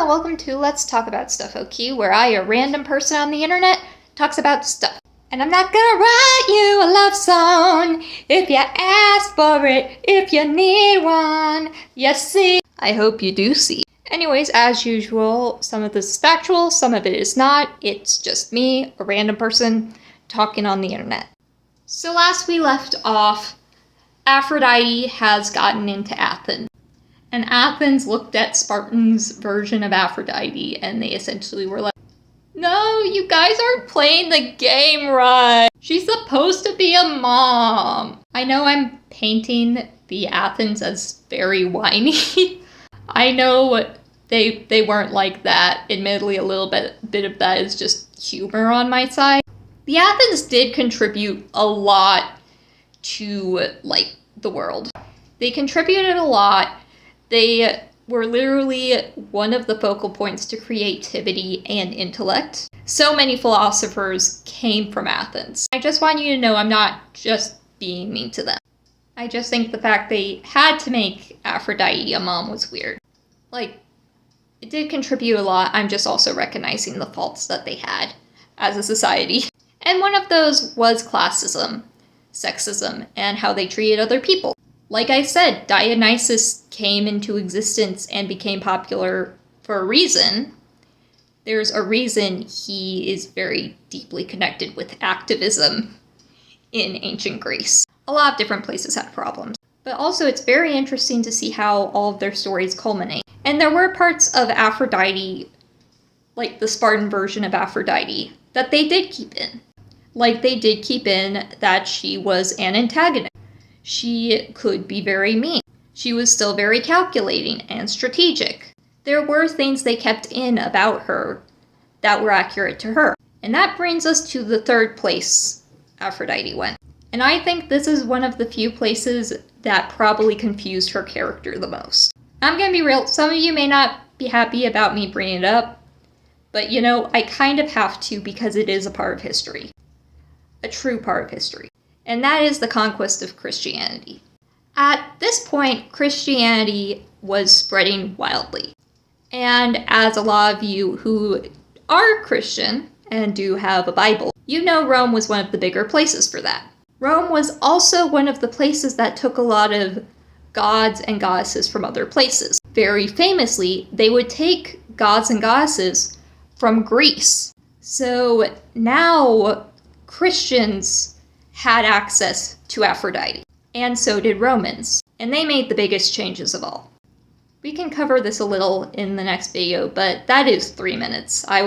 and welcome to Let's Talk About Stuff-okey, where I, a random person on the internet, talks about stuff. And I'm not gonna write you a love song if you ask for it, if you need one. You see? I hope you do see. Anyways, as usual, some of this is factual, some of it is not. It's just me, a random person, talking on the internet. So last we left off, Aphrodite has gotten into Athens. And Athens looked at Spartan's version of Aphrodite, and they essentially were like, no, you guys aren't playing the game right. She's supposed to be a mom. I know I'm painting the Athens as very whiny. I know they weren't like that. Admittedly, a little bit of that is just humor on my side. The Athens did contribute a lot to, the world. They contributed a lot. They were literally one of the focal points to creativity and intellect. So many philosophers came from Athens. I just want you to know I'm not just being mean to them. I just think the fact they had to make Aphrodite a mom was weird. It did contribute a lot. I'm just also recognizing the faults that they had as a society. And one of those was classism, sexism, and how they treated other people. Like I said, Dionysus came into existence and became popular for a reason. There's a reason he is very deeply connected with activism in ancient Greece. A lot of different places had problems. But also it's very interesting to see how all of their stories culminate. And there were parts of Aphrodite, like the Spartan version of Aphrodite, that they did keep in. Like they did keep in that she was an antagonist. She could be very mean. She was still very calculating and strategic. There were things they kept in about her that were accurate to her. And that brings us to the third place Aphrodite went. And I think this is one of the few places that probably confused her character the most. I'm gonna be real, some of you may not be happy about me bringing it up, but I kind of have to because it is a part of history. A true part of history. And that is the conquest of Christianity. At this point, Christianity was spreading wildly. And as a lot of you who are Christian and do have a Bible, you know Rome was one of the bigger places for that. Rome was also one of the places that took a lot of gods and goddesses from other places. Very famously, they would take gods and goddesses from Greece. So now Christians had access to Aphrodite, and so did Romans, and they made the biggest changes of all. We can cover this a little in the next video, but that is 3 minutes. I